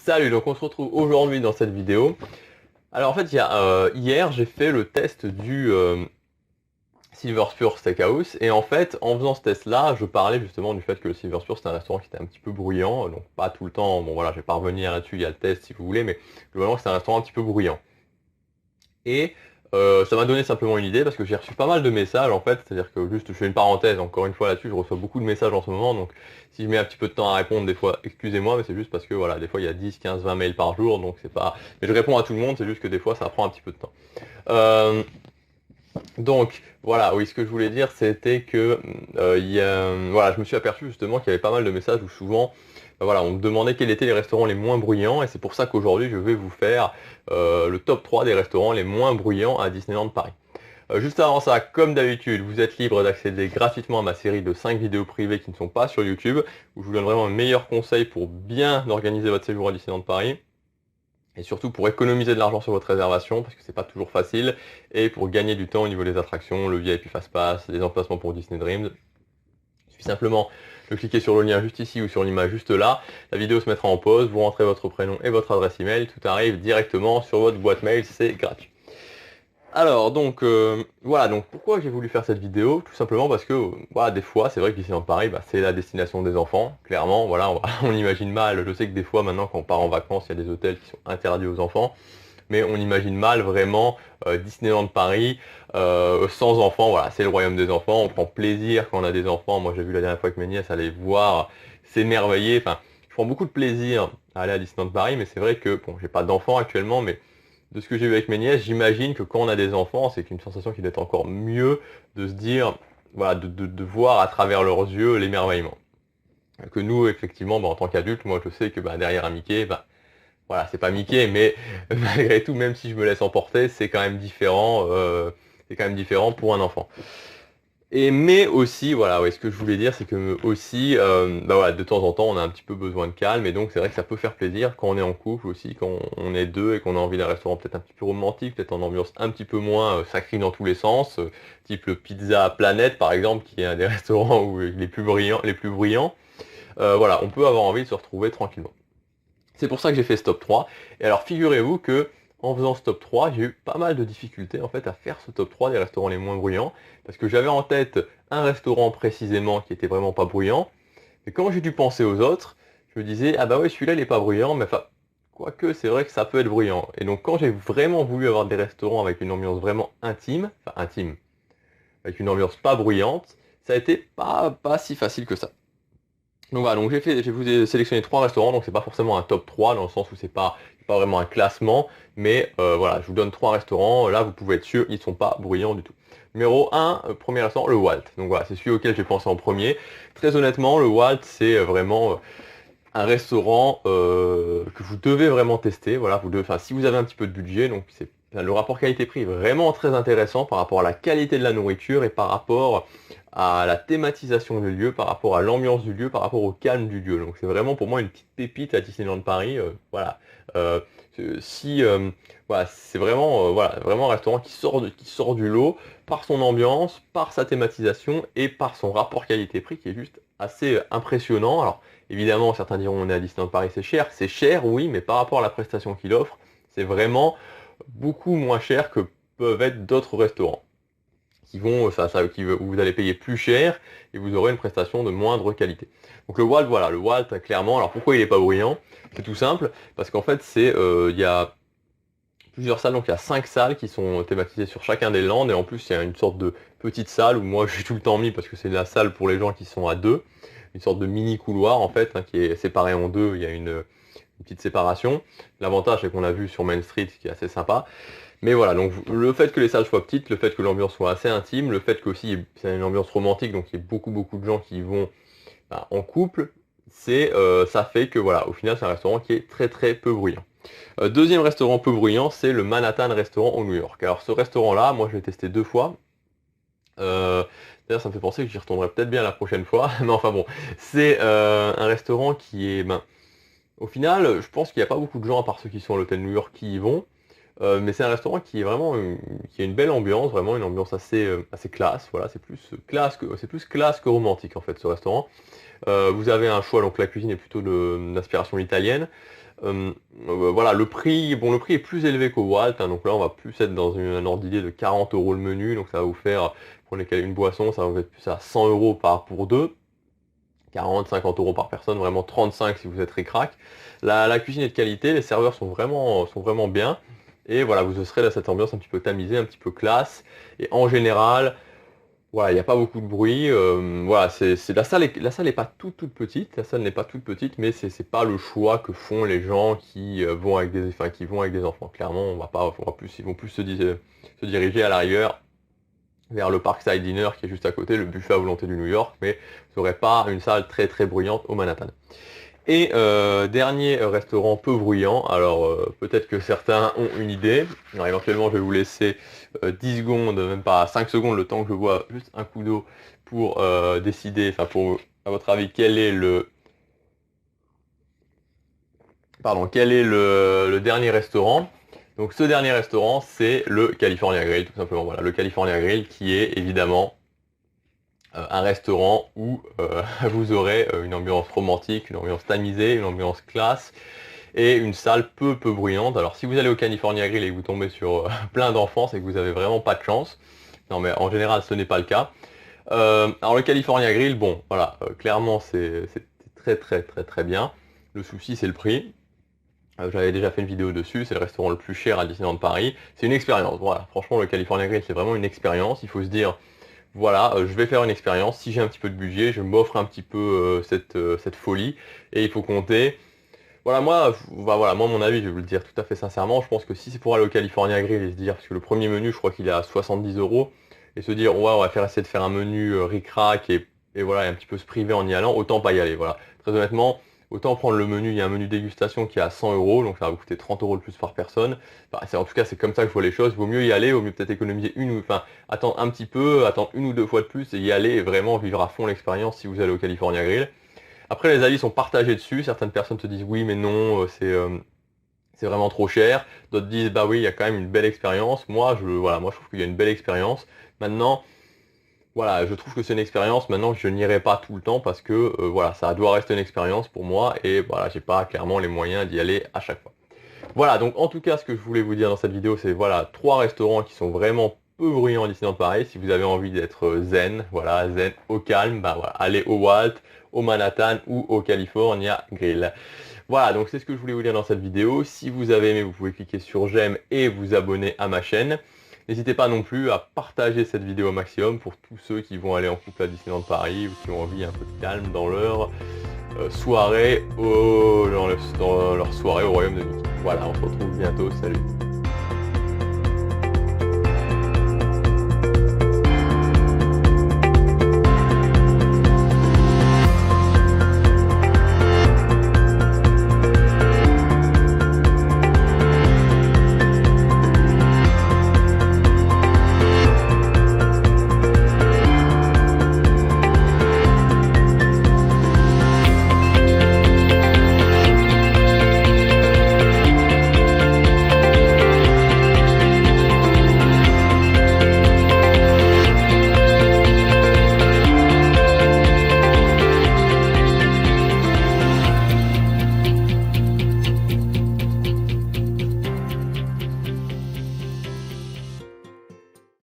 Salut, donc on se retrouve aujourd'hui dans cette vidéo. Alors en fait, hier j'ai fait le test du Silver Spur Steakhouse et en fait, en faisant ce test-là, je parlais justement du fait que le Silver Spur c'était un restaurant qui était un petit peu bruyant, donc pas tout le temps, bon voilà, je vais pas revenir là-dessus, il y a le test si vous voulez, mais globalement c'était un restaurant un petit peu bruyant. Et ça m'a donné simplement une idée parce que j'ai reçu pas mal de messages en fait, c'est-à-dire que juste je fais une parenthèse encore une fois là-dessus, je reçois beaucoup de messages en ce moment, donc si je mets un petit peu de temps à répondre des fois, excusez-moi, mais c'est juste parce que voilà, des fois il y a 10, 15, 20 mails par jour, donc c'est pas. Mais je réponds à tout le monde, c'est juste que des fois ça prend un petit peu de temps. Euh, donc voilà, oui, ce que je voulais dire, c'était que voilà, je me suis aperçu justement qu'il y avait pas mal de messages où souvent, voilà, on me demandait quels étaient les restaurants les moins bruyants, et c'est pour ça qu'aujourd'hui je vais vous faire le top 3 des restaurants les moins bruyants à Disneyland Paris. Juste avant ça, comme d'habitude, vous êtes libre d'accéder gratuitement à ma série de 5 vidéos privées qui ne sont pas sur YouTube, où je vous donne vraiment le meilleur conseil pour bien organiser votre séjour à Disneyland Paris. Et surtout pour économiser de l'argent sur votre réservation, parce que c'est pas toujours facile, et pour gagner du temps au niveau des attractions, le VIP Fast Pass, les emplacements pour Disney Dreams. Il suffit simplement de cliquer sur le lien juste ici ou sur l'image juste là, la vidéo se mettra en pause, vous rentrez votre prénom et votre adresse email, tout arrive directement sur votre boîte mail, c'est gratuit. Alors donc voilà, donc pourquoi j'ai voulu faire cette vidéo? Tout simplement parce que voilà, des fois c'est vrai que Disneyland Paris c'est la destination des enfants, clairement, voilà, on imagine mal, je sais que des fois maintenant quand on part en vacances il y a des hôtels qui sont interdits aux enfants, mais on imagine mal vraiment Disneyland Paris sans enfants, voilà, c'est le royaume des enfants, on prend plaisir quand on a des enfants, moi j'ai vu la dernière fois avec mes nièces aller voir, s'émerveiller, enfin je prends beaucoup de plaisir à aller à Disneyland Paris, mais c'est vrai que, bon, j'ai pas d'enfants actuellement, mais de ce que j'ai vu avec mes nièces, j'imagine que quand on a des enfants, c'est une sensation qui doit être encore mieux de se dire, voilà, de voir à travers leurs yeux l'émerveillement. Que nous, effectivement, en tant qu'adultes, moi je sais que derrière un Mickey, voilà, c'est pas Mickey, mais malgré tout, même si je me laisse emporter, c'est quand même différent pour un enfant. Et mais aussi, voilà, ouais, ce que je voulais dire, c'est que aussi, voilà, de temps en temps, on a un petit peu besoin de calme, et donc c'est vrai que ça peut faire plaisir quand on est en couple aussi, quand on est deux et qu'on a envie d'un restaurant peut-être un petit peu romantique, peut-être en ambiance un petit peu moins ça crie dans tous les sens, type le Pizza Planet par exemple, qui est un des restaurants où les plus brillants, les plus bruyants. Voilà, on peut avoir envie de se retrouver tranquillement. C'est pour ça que j'ai fait ce top 3. Et alors figurez-vous que en faisant ce top 3, j'ai eu pas mal de difficultés en fait à faire ce top 3 des restaurants les moins bruyants, parce que j'avais en tête un restaurant précisément qui était vraiment pas bruyant, mais quand j'ai dû penser aux autres, je me disais ah bah ouais celui-là il est pas bruyant, mais enfin quoique c'est vrai que ça peut être bruyant. Et donc quand j'ai vraiment voulu avoir des restaurants avec une ambiance vraiment intime, enfin intime, avec une ambiance pas bruyante, ça a été pas si facile que ça. Donc voilà, donc je vous ai sélectionné trois restaurants, donc c'est pas forcément un top 3 dans le sens où c'est pas vraiment un classement, mais voilà, je vous donne trois restaurants, là vous pouvez être sûr, ils sont pas bruyants du tout. Numéro 1, premier restaurant, le Walt. Donc voilà, c'est celui auquel j'ai pensé en premier. Très honnêtement, le Walt, c'est vraiment un restaurant que vous devez vraiment tester. Voilà, enfin, si vous avez un petit peu de budget, donc c'est le rapport qualité-prix est vraiment très intéressant par rapport à la qualité de la nourriture et par rapport à la thématisation du lieu, par rapport à l'ambiance du lieu, par rapport au calme du lieu. Donc c'est vraiment pour moi une petite pépite à Disneyland Paris. Voilà. Euh, si voilà, c'est vraiment voilà, vraiment un restaurant qui sort du lot par son ambiance, par sa thématisation et par son rapport qualité-prix qui est juste assez impressionnant. Alors évidemment, certains diront on est à Disneyland Paris, c'est cher. C'est cher, oui, mais par rapport à la prestation qu'il offre, c'est vraiment beaucoup moins cher que peuvent être d'autres restaurants où vous allez payer plus cher et vous aurez une prestation de moindre qualité. Donc le Walt, voilà, le Walt, clairement, alors pourquoi il n'est pas bruyant? C'est tout simple, parce qu'en fait, il y a plusieurs salles, donc il y a 5 salles qui sont thématisées sur chacun des lands, et en plus il y a une sorte de petite salle où moi je suis tout le temps mis parce que c'est la salle pour les gens qui sont à deux, une sorte de mini couloir en fait, qui est séparé en deux, il y a une petite séparation. L'avantage c'est qu'on a vu sur Main Street, ce qui est assez sympa. Mais voilà, donc le fait que les salles soient petites, le fait que l'ambiance soit assez intime, le fait qu'aussi c'est une ambiance romantique, donc il y a beaucoup de gens qui y vont en couple, ça fait que voilà, au final c'est un restaurant qui est très peu bruyant. Deuxième restaurant peu bruyant, c'est le Manhattan Restaurant au New York. Alors ce restaurant-là, moi je l'ai testé deux fois. D'ailleurs ça me fait penser que j'y retournerai peut-être bien la prochaine fois. Mais enfin bon, c'est un restaurant qui est... au final, je pense qu'il n'y a pas beaucoup de gens, à part ceux qui sont à l'hôtel New York, qui y vont. Mais c'est un restaurant qui est vraiment qui a une belle ambiance, vraiment une ambiance assez classe. Voilà, c'est plus classe que romantique en fait ce restaurant. Vous avez un choix, donc la cuisine est plutôt d'inspiration italienne. Voilà, le prix est plus élevé qu'au Walt, hein, donc là on va plus être dans un ordre d'idée de 40 € le menu, donc ça va vous faire, pour une boisson, ça va vous être plus à 100 € pour deux, 40-50 € par personne, vraiment 35 si vous êtes ric-rac. La cuisine est de qualité, les serveurs sont vraiment bien, et voilà, vous serez dans cette ambiance un petit peu tamisée, un petit peu classe, et en général, voilà, il n'y a pas beaucoup de bruit. Voilà, la salle n'est pas toute petite. La salle n'est pas toute petite, mais c'est pas le choix que font les gens qui vont avec des enfants. Clairement, ils vont plus se diriger à l'arrière vers le Parkside Diner qui est juste à côté, le buffet à volonté du New York, mais vous n'aurez pas une salle très bruyante au Manhattan. Et dernier restaurant peu bruyant, alors peut-être que certains ont une idée, alors, éventuellement je vais vous laisser 10 secondes, même pas 5 secondes, le temps que je bois juste un coup d'eau pour décider, enfin pour, à votre avis, quel est le dernier restaurant. Donc ce dernier restaurant, c'est le California Grill, tout simplement. Voilà, le California Grill qui est évidemment un restaurant où vous aurez une ambiance romantique, une ambiance tamisée, une ambiance classe et une salle peu bruyante. Alors si vous allez au California Grill et que vous tombez sur plein d'enfants, c'est que vous avez vraiment pas de chance. Non mais en général ce n'est pas le cas. Alors le California Grill, bon voilà, clairement c'est très bien. Le souci c'est le prix. J'avais déjà fait une vidéo dessus, c'est le restaurant le plus cher à Disneyland Paris. C'est une expérience, voilà. Franchement le California Grill c'est vraiment une expérience. Il faut se dire, voilà, je vais faire une expérience, si j'ai un petit peu de budget, je m'offre un petit peu cette folie, et il faut compter. Voilà, moi mon avis, je vais vous le dire tout à fait sincèrement, je pense que si c'est pour aller au California Grill et se dire, parce que le premier menu, je crois qu'il est à 70 €, et se dire, ouais, on va essayer de faire un menu ric-rac, et voilà, et un petit peu se priver en y allant, autant pas y aller, voilà. Très honnêtement, autant prendre le menu, il y a un menu dégustation qui est à 100 €, donc ça va vous coûter 30 € de plus par personne. Enfin, en tout cas, c'est comme ça que je vois les choses. Vaut mieux y aller, vaut mieux peut-être économiser attendre un petit peu, attendre une ou deux fois de plus et y aller et vraiment vivre à fond l'expérience si vous allez au California Grill. Après, les avis sont partagés dessus. Certaines personnes te disent oui, mais non, c'est vraiment trop cher. D'autres disent bah oui, il y a quand même une belle expérience. Moi, je trouve qu'il y a une belle expérience. Maintenant, voilà, je trouve que c'est une expérience. Maintenant, je n'irai pas tout le temps parce que voilà, ça doit rester une expérience pour moi et voilà, j'ai pas clairement les moyens d'y aller à chaque fois. Voilà, donc en tout cas, ce que je voulais vous dire dans cette vidéo, c'est voilà, 3 restaurants qui sont vraiment peu bruyants à Disneyland Paris. Si vous avez envie d'être zen, voilà, zen au calme, bah voilà, allez au Walt, au Manhattan ou au California Grill. Voilà, donc c'est ce que je voulais vous dire dans cette vidéo. Si vous avez aimé, vous pouvez cliquer sur j'aime et vous abonner à ma chaîne. N'hésitez pas non plus à partager cette vidéo au maximum pour tous ceux qui vont aller en couple à Disneyland Paris ou qui ont envie un peu de calme dans leur soirée dans leur soirée au Royaume de Mickey. Voilà, on se retrouve bientôt, salut.